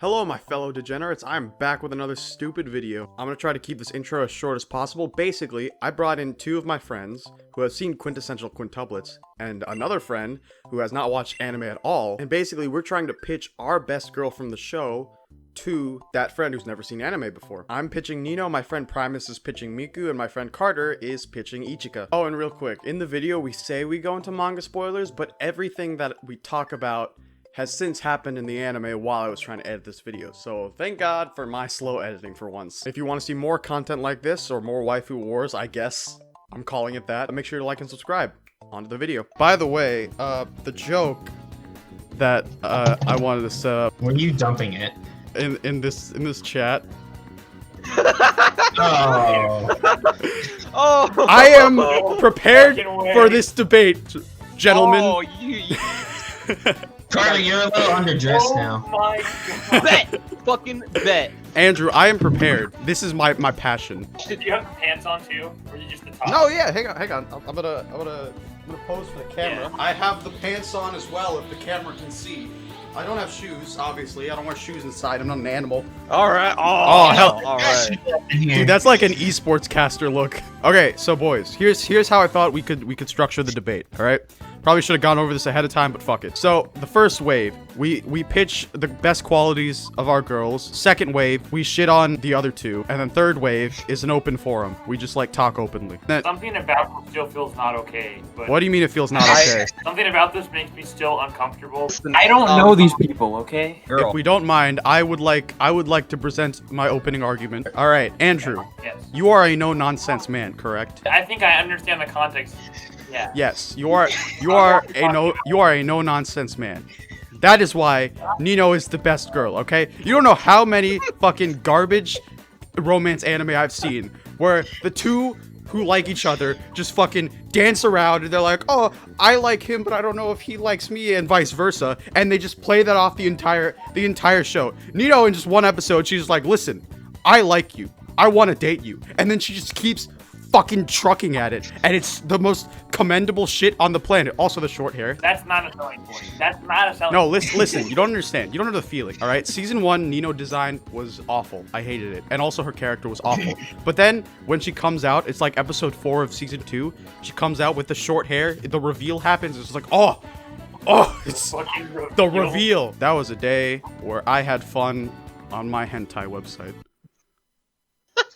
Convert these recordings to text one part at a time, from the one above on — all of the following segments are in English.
Hello my fellow degenerates, I'm back with another stupid video. I'm gonna try to keep this intro as short as possible. Basically, I brought in two of my friends who have seen Quintessential Quintuplets, and another friend who has not watched anime at all, and basically we're trying to pitch our best girl from the show to that friend who's never seen anime before. I'm pitching Nino, my friend Primus is pitching Miku, and my friend Carter is pitching Ichika. Oh, and real quick, in the video we say we go into manga spoilers, but everything that we talk about has since happened in the anime while I was trying to edit this video, so thank God for my slow editing for once. If you want to see more content like this, or more waifu wars, I guess I'm calling it that, make sure to like and subscribe. On to the video. By the way, the joke that I wanted to set up Were you dumping it? in this chat. Oh. Oh, I am prepared for this debate, gentlemen. Oh, Carter, you're a little underdressed now. My bet, fucking bet. Andrew, I am prepared. This is my passion. Did you have the pants on too, or is it just the top? No, yeah, hang on. I'm gonna pose for the camera. Yeah. I have the pants on as well, if the camera can see. I don't have shoes, obviously. I don't wear shoes inside. I'm not an animal. All right. Oh, hell. All right. Dude, that's like an esports caster look. Okay, so boys, here's how I thought we could structure the debate. All right. Probably should have gone over this ahead of time, but fuck it. So the first wave, we pitch the best qualities of our girls. Second wave, we shit on the other two, and then third wave is an open forum. We just like talk openly. Then, Something about this still feels not okay. But what do you mean it feels not okay? something about this makes me still uncomfortable. I don't know these people, okay? If we don't mind, I would like to present my opening argument. All right, Andrew, Yes. you are a no-nonsense man, correct? I think I understand the context. Yeah. Yes, you are a no-nonsense man. That is why Nino is the best girl, okay? You don't know how many fucking garbage romance anime I've seen where the two who like each other just fucking dance around and they're like, oh, I like him, but I don't know if he likes me, and vice versa. And they just play that off the entire show. Nino, in just one episode, she's just like, listen, I like you. I want to date you. And then she just keeps fucking trucking at it, and it's the most commendable shit on the planet. Also the short hair. That's not a selling point. That's not a selling No, point. listen, you don't understand. You don't know the feeling, all right? Season 1, Nino design was awful. I hated it. And also her character was awful. But then, when she comes out, it's like episode 4 of season 2. She comes out with the short hair. The reveal happens. It's like, oh, it's Fucking the reveal. That was a day where I had fun on my hentai website.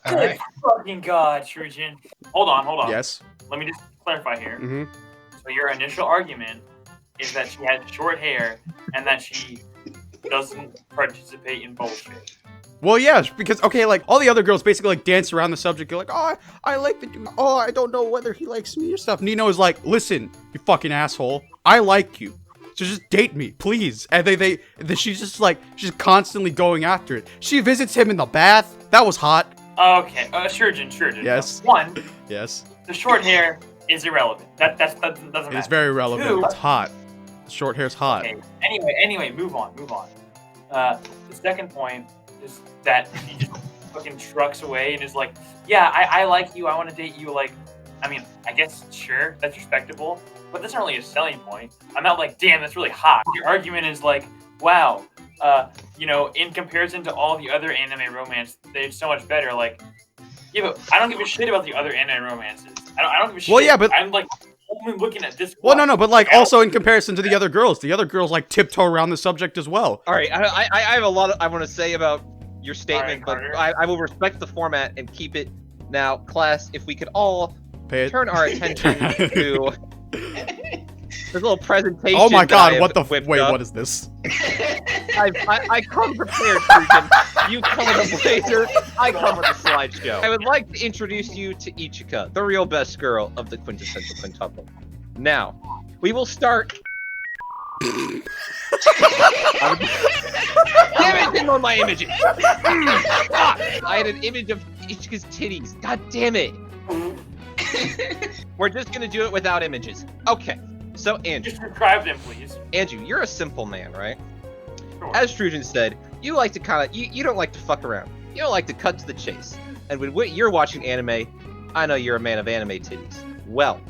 All right. Fucking God, Shurjin. Hold on. Yes. Let me just clarify here. Mm-hmm. So your initial argument is that she had short hair and that she doesn't participate in bullshit. Well, yeah, because, okay, like, all the other girls basically, like, dance around the subject. They're like, oh, I like the dude. Oh, I don't know whether he likes me or stuff. Nino is like, listen, you fucking asshole. I like you. So just date me, please. And she's just like, she's constantly going after it. She visits him in the bath. That was hot. Okay, Shurjin. Yes. One, Yes. the short hair is irrelevant. That doesn't matter. It's very relevant. Two. It's hot. Short hair's hot. Okay. Anyway, move on. The second point is that he just fucking trucks away and is like, yeah, I like you. I want to date you. Like, I mean, I guess sure, that's respectable, but that's not really a selling point. I'm not like, damn, that's really hot. Your argument is like, wow, you know, in comparison to all the other anime romance, they're so much better. Like, yeah, but I don't give a shit about the other anime romances. I don't give a shit. Well, yeah, but I'm like only looking at this. well, one. no, but like also in comparison to the other girls like tiptoe around the subject as well. All right. I have a lot I want to say about your statement, All right, but I will respect the format and keep it. Now, class, if we could all Pay it. turn our attention to this little presentation. Oh my that I God! have What the whipped wait? up. What is this? I come prepared, Susan. You come with a blazer, I come with a slideshow. I would like to introduce you to Ichika, the real best girl of the Quintessential Quintuplet. Now, we will start. Damn it, didn't load my images. Fuck. I had an image of Ichika's titties. God damn it. We're just gonna do it without images. Okay. So, Andrew. Just describe them, please. Andrew, you're a simple man, right? Sure. As Trujan said, you like to you don't like to fuck around. You don't like to cut to the chase. And when you're watching anime, I know you're a man of anime titties. Well,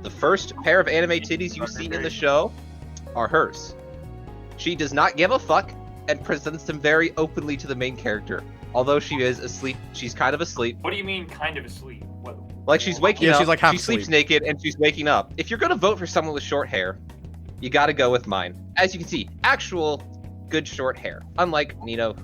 the first pair of anime titties you see in the show are hers. She does not give a fuck and presents them very openly to the main character. Although she is asleep, she's kind of asleep. What do you mean, kind of asleep? What? Like she's waking Yeah, up. she's like half she sleeps asleep. naked and she's waking up. If you're gonna vote for someone with short hair, you gotta go with mine. As you can see, actual good short hair. Unlike Nino,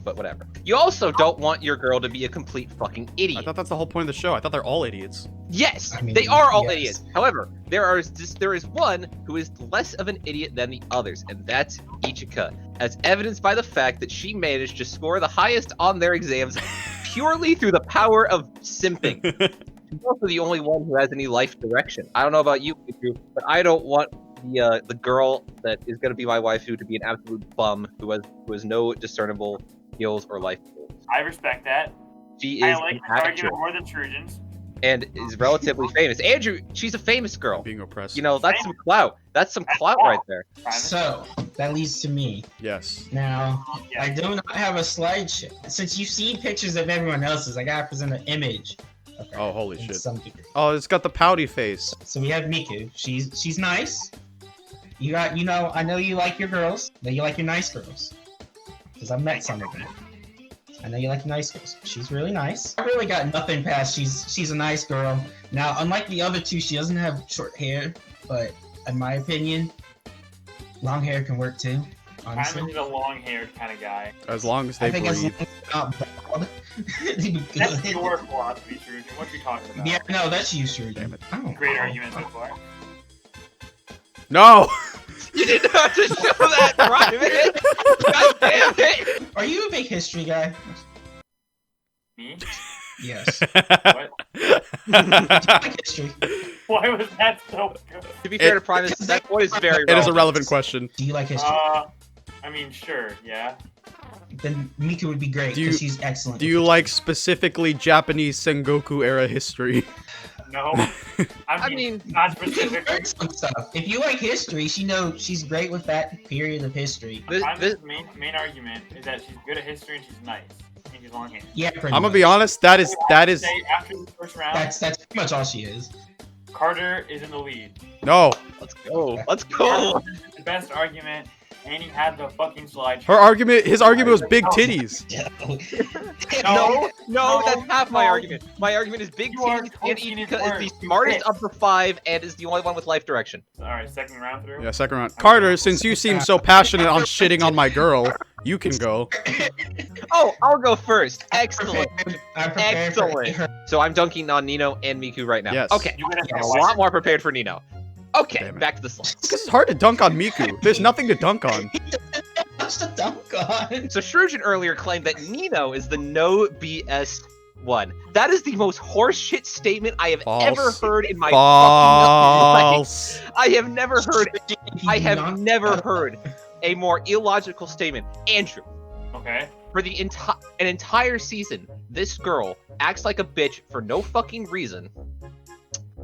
but whatever. You also don't want your girl to be a complete fucking I idiot. thought that's the whole point of the show. I thought they're all idiots. Yes, I mean, they are all yes. idiots. However, there is one who is less of an idiot than the others, and that's Ichika, as evidenced by the fact that she managed to score the highest on their exams purely through the power of simping. She's also the only one who has any life direction. I don't know about you, Waifu, but I don't want the girl that is going to be my waifu to be an absolute bum who has no discernible skills or life goals. I respect that. She I is like an this actress argument more than Trojan's. and is relatively famous. Andrew, she's a famous girl. Being oppressed. You know, that's some clout. That's some clout right there. So that leads to me. Yes. Now, Yeah. I do not have a slideshow. Since you've seen pictures of everyone else's, I gotta present an image. of her Oh, holy in shit. some degree. Oh, it's got the pouty face. So we have Miku. She's nice. I know you like your girls. I know you like your nice girls. Because I've met some of them. I know you like nice girls. She's really nice. I really got nothing past she's a nice girl. Now, unlike the other two, she doesn't have short hair, but in my opinion, long hair can work too. Honestly. I'm a long-haired kind of guy. As long as I they think as long breathe. as it's not bald, it'd be That's good. your philosophy, Trojan. What are you talking about? Yeah, no, that's you, sure. Damn it. Oh. Great argument so far. No! You didn't have to show that, Private! God damn it! Are you a big history guy? Me? Yes. What? Do you like history? Why was that so good? To be fair to It- Primus, that one is very It is a relevant. relevant question. Do you like history? I mean, sure, yeah. Then Miku would be great Do you- because she's excellent. Do with you history. like specifically Japanese Sengoku era history? No. I mean, not You can specifically. learn some stuff. If you like history, she's great with that period of history. this, Primus' main argument is that she's good at history and she's nice. And she's long-haired. Yeah, pretty I'm gonna much. be honest, that is Say after the first round, That's pretty much all she is. Carter is in the lead. no. let's go. Let's go. The best argument, and he had the fucking slide. His argument was big titties. No, that's half my argument. My argument is big You are titties and twisting his Ichika is words. the smartest of the five and is the only one with life direction. Alright, second round through. Yeah, second round. Carter, since you seem so passionate on shitting on my girl, you can go. Oh, I'll go first. Excellent. I'm prepared for Excellent. her. So I'm dunking on Nino and Miku right now. Yes. Okay. You're gonna Yes. A have lot more prepared for Nino. Okay, Damn it. back to the slides. This is hard to dunk on Miku. There's nothing to dunk on. What's the dunk on? So Shurjin earlier claimed that Nino is the no BS one. That is the most horseshit statement I have False. ever heard in my fucking life. False. I have never heard. I have Not- never heard a more illogical statement. Andrew, Okay. for the an entire season, this girl acts like a bitch for no fucking reason.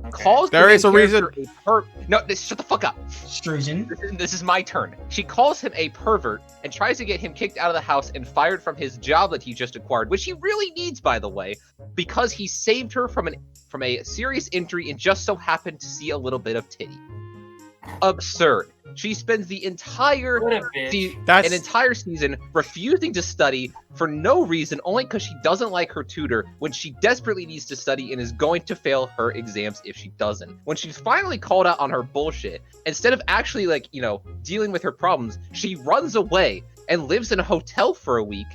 Okay. Calls There the is main a reason- character No, shut the fuck up. Strugen. This is my turn. She calls him a pervert and tries to get him kicked out of the house and fired from his job that he just acquired, which he really needs, by the way, because he saved her from a serious injury and just so happened to see a little bit of titty. Absurd. She spends the entire What a bitch. That's an entire season refusing to study for no reason, only because she doesn't like her tutor when she desperately needs to study and is going to fail her exams if she doesn't. When she's finally called out on her bullshit, instead of actually, like, you know, dealing with her problems, she runs away and lives in a hotel for a week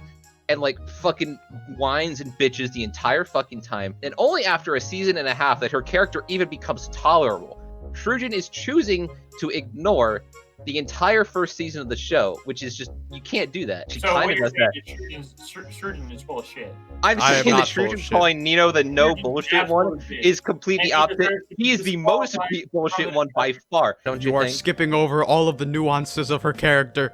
and, like, fucking whines and bitches the entire fucking time. And only after a season and a half that her character even becomes tolerable. Shurjin is choosing to ignore the entire first season of the show, which is just, you can't do that. She So kind what of you're does that. saying is Shurjin is full of shit. I'm I am saying that not full of Shurjin shit. calling Nino the no Shurjin's bullshit one absolute bitch. is completely And he opposite. deserves to be He is the most disqualified bullshit from one the by far, don't you you are think? skipping over all of the nuances of her character.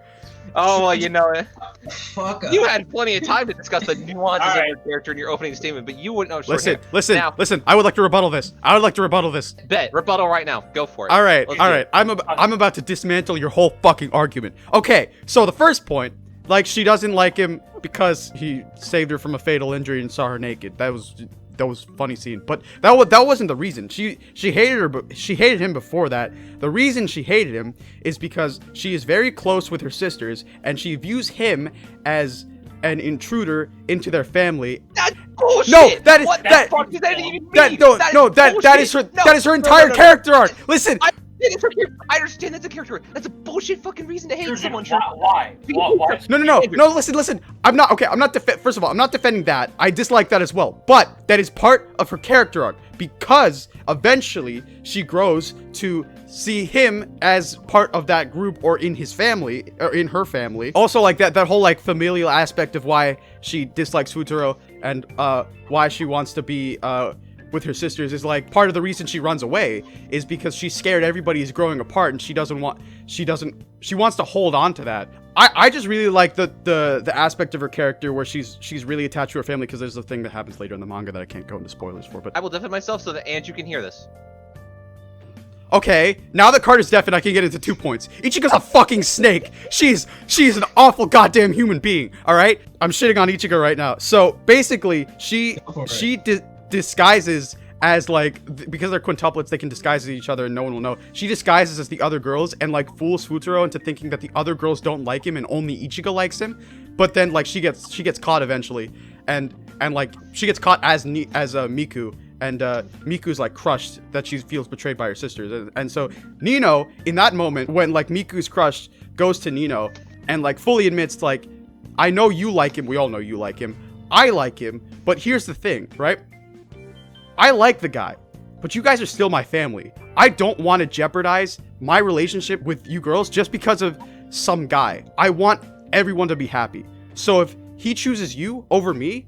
Oh, well, you know it. Fuck up. You had plenty of time to discuss the nuances Alright. of her character in your opening statement, but you wouldn't know shorthand. Listen, Now- listen. I would like to rebuttal this. Bet. Rebuttal right now. Go for it. All right, Let's all do right. it. I'm about to dismantle your whole fucking argument. Okay, so the first point, like, she doesn't like him because he saved her from a fatal injury and saw her naked. funny scene. But that wasn't the reason. She hated her, but she hated him before that. The reason she hated him is because she is very close with her sisters, and she views him as an intruder into their family. That's bullshit. No, that is what that. the fuck does that even mean? That is her entire character arc. Listen. I understand that's a character arc. That's a bullshit fucking reason to hate someone. Why? No, listen. I'm not first of all, I'm not defending that. I dislike that as well. But that is part of her character arc because eventually she grows to see him as part of that group or in his family or in her family. Also, like that whole like familial aspect of why she dislikes Futuro and why she wants to be with her sisters is like part of the reason she runs away is because she's scared everybody is growing apart and she wants to hold on to that. I just really like the aspect of her character where she's really attached to her family because there's a thing that happens later in the manga that I can't go into spoilers for, but I will defend myself so that Andrew can hear this. Okay, now that Carter's deaf and I can get into 2 points. Ichigo's a fucking snake. She's an awful goddamn human being, alright? I'm shitting on Ichigo right now. So, basically, she disguises as, like, because they're quintuplets, they can disguise as each other and no one will know. She disguises as the other girls and, like, fools Futuro into thinking that the other girls don't like him and only Ichigo likes him. But then, like, she gets caught eventually. And like, she gets caught as Miku. And Miku's like crushed that she feels betrayed by her sisters, and so Nino in that moment when like Miku's crushed goes to Nino and like fully admits like, I know you like him, we all know you like him, I like him, but here's the thing, right? I like the guy, but you guys are still my family. I don't want to jeopardize my relationship with you girls just because of some guy. I want everyone to be happy. So if he chooses you over me,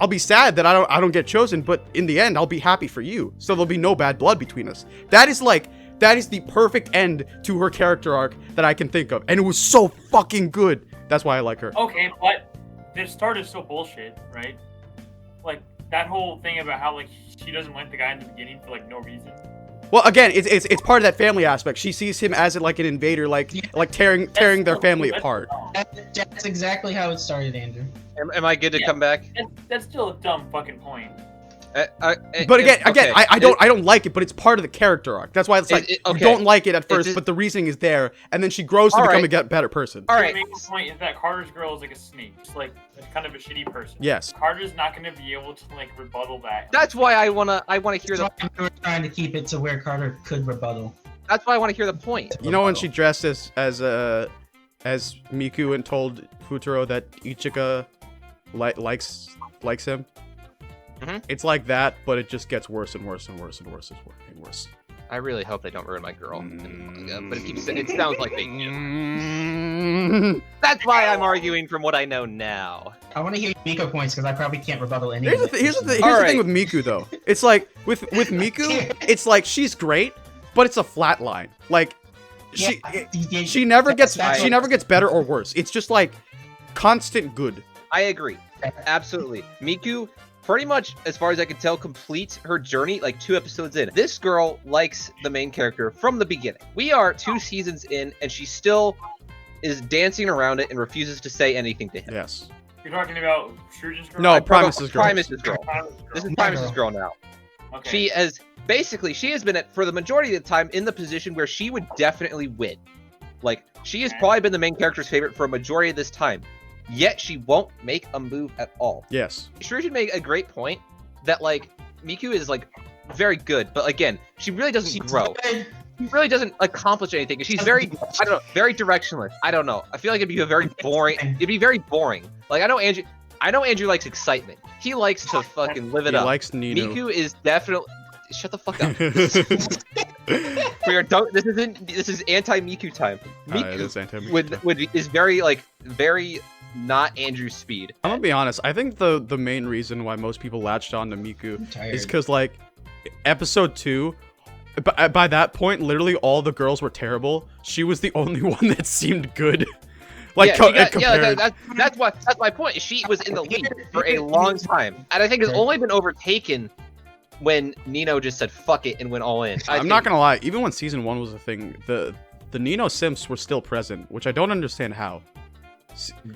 I'll be sad that I don't get chosen, but in the end, I'll be happy for you. So there'll be no bad blood between us. That is the perfect end to her character arc that I can think of. And it was so fucking good. That's why I like her. Okay, but the start is so bullshit, right? Like, that whole thing about how, like, she doesn't like the guy in the beginning for, like, no reason. Well, again, it's part of that family aspect. She sees him as like an invader, like tearing their family apart. That's exactly how it started, Andrew. Am I good to come back? That's still a dumb fucking point. But again, I don't like it, but it's part of the character arc. That's why it's like you don't like it at first, but the reasoning is there, and then she grows to become a better person. All right. The main point is that Carter's girl is like a snake, just like kind of a shitty person. Yes. Carter's not going to be able to like rebuttal that. That's why I wanna hear the. We're trying to keep it to where Carter could rebuttal. That's why I want to hear the point. You know when she dressed as Miku and told Futuro that Ichigo likes him. Mm-hmm. It's like that, but it just gets worse and worse and worse and worse and worse. I really hope they don't ruin my girl. But it sounds like they do. That's why I'm arguing from what I know now. I want to hear Miko points because I probably can't rebuttal any. Here's the thing with Miku though. It's like with Miku, it's like she's great, but it's a flat line. Like she never gets better or worse. It's just like constant good. I agree. Absolutely. Miku, pretty much, as far as I can tell, completes her journey like 2 episodes in. This girl likes the main character from the beginning. We are 2 seasons in, and she still is dancing around it and refuses to say anything to him. Yes. You're talking about Shujin's girl? No, Primus's girl. Primus's girl. This is Primus's girl now. Okay. She has been, for the majority of the time, in the position where she would definitely win. Like, she has probably been the main character's favorite for a majority of this time. Yet she won't make a move at all. Yes. Shujin made a great point that, like, Miku is, like, very good, but again, she really doesn't grow. She really doesn't accomplish anything. She's very, I don't know, very directionless. I don't know. I feel like it'd be a very boring. It'd be very boring. Like, I know Andrew likes excitement. He likes to fucking live it up. He likes Nino. Miku is definitely. Shut the fuck up. This is anti-Miku time. Miku it is anti-Miku is very not Andrew's speed. I'm gonna be honest. I think the main reason why most people latched on to Miku is because like episode 2, by that point, literally all the girls were terrible. She was the only one that seemed good. Like that's my point. She was in the lead for a long time, and I think it's only been overtaken when Nino just said fuck it and went all in. I'm not gonna lie. Even when season 1 was a thing, the Nino simps were still present, which I don't understand how.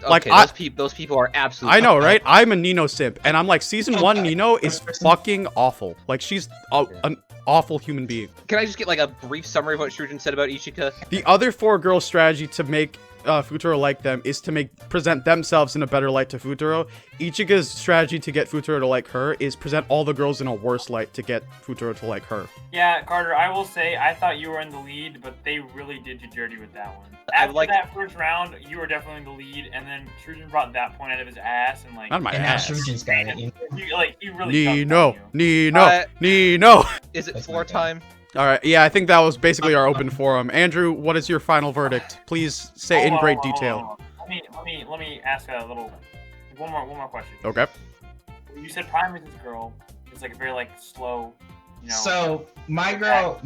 Like, Okay, those people are absolutely. I know, right? I'm a Nino simp, and I'm like, season 1 Nino is fucking awful. Like, she's an awful human being. Can I just get like a brief summary of what Shujin said about Ichika? The other 4 girls' strategy to make Futaro like them is to present themselves in a better light to Futaro. Ichika's strategy to get Futaro to like her is present all the girls in a worse light to get Futaro to like her. Yeah, Carter, I will say I thought you were in the lead, but they really did you dirty with that one. After that first round, you were definitely in the lead, and then Shujin brought that point out of his ass and like. Not my ass. Now Shujin's got it. He really. Nino. Is it floor time? All right, yeah, I think that was basically our open forum. Andrew, what is your final verdict? Please say in great detail. Let me ask a little, one more question. Okay. You said Primus' girl is like a very like slow, you know. So my girl,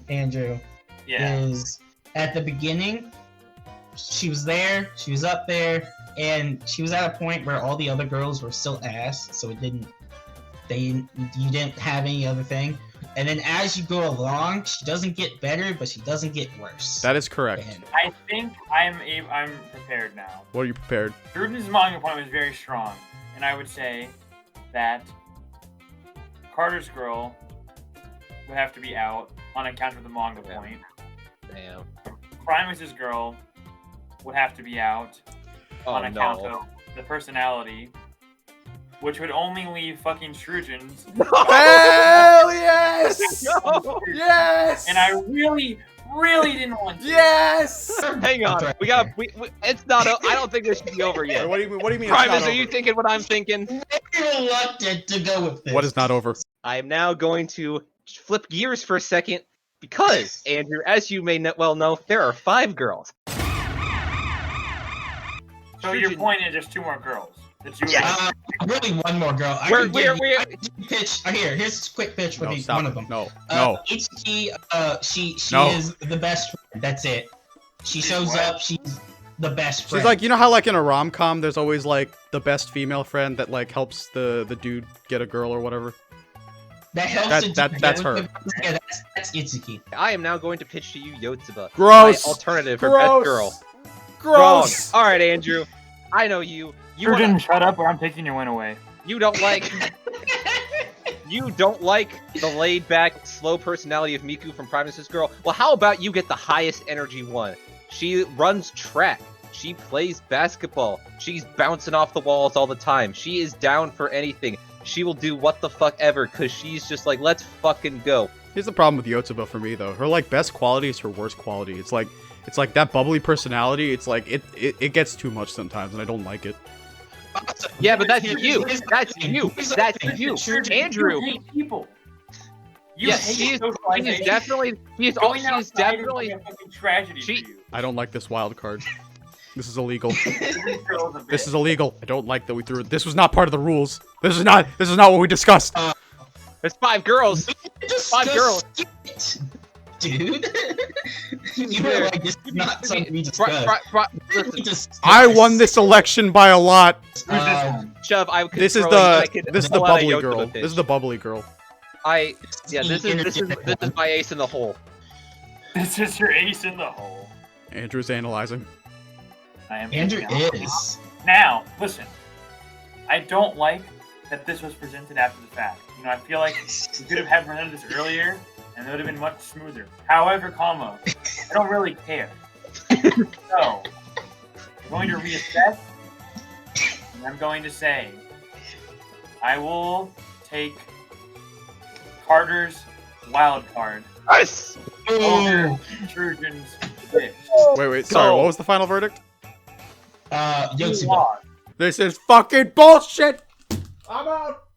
Andrew, is at the beginning. She was there, she was up there, and she was at a point where all the other girls were still ass, so you didn't have any other thing. And then as you go along, she doesn't get better, but she doesn't get worse. That is correct. I think I'm prepared now. What are you prepared? Shujin's manga point was very strong, and I would say that Carter's girl would have to be out on account of the manga point. Damn. Primus' girl would have to be out on account of the personality, which would only leave fucking Shujin's. Hell yes! No. Yes! And I really didn't want to. Yes! Hang on, it's not. I don't think this should be over yet. What do you mean? Primus, are you thinking what I'm thinking? Very reluctant to go with this. What is not over? I am now going to flip gears for a second because, Andrew, as you may well know, there are 5 girls. So your point is just 2 more girls. Really one more girl. Pitch. Here's a quick pitch for one of them. No. Itsuki, she is the best friend. That's it. She shows up. She's the best friend. She's like, you know how like in a rom-com, there's always like the best female friend that like helps the dude get a girl or whatever. That helps. That's her. Yeah, that's Itsuki. I am now going to pitch to you Yotsuba. Gross. My alternative for best girl. Gross. Wrong. All right, Andrew. I know you. You didn't shut up, or I'm taking your win away. You don't like. You don't like the laid-back, slow personality of Miku from Primus' girl. Well, how about you get the highest energy one? She runs track. She plays basketball. She's bouncing off the walls all the time. She is down for anything. She will do what the fuck ever, cause she's just like, let's fucking go. Here's the problem with Yotsuba for me though. Her like best quality is her worst quality. It's like that bubbly personality. It's like it gets too much sometimes, and I don't like it. Yeah, but that's you. That's you. That's you. Andrew. You hate people. Yes, she is definitely. She's definitely a fucking tragedy for you. I don't like this wild card. This is illegal. This is illegal. I don't like that we threw it. This was not part of the rules. This is not what we discussed. There's 5 girls. 5 girls. Dude. You were like, this is not something we discussed. I won this election by a lot. Shove, this is the bubbly girl. This is the bubbly girl. This is my ace in the hole. This is your ace in the hole. Andrew's analyzing. Andrew is. Now, listen. I don't like that this was presented after the fact. You know, I feel like we could have had presented this earlier, and it would have been much smoother. However, I don't really care. So, I'm going to reassess, and I'm going to say, I will take Carter's wild card over Shujin's pitch. Wait, sorry, what was the final verdict? Yotsuba. This is fucking bullshit! I'm out!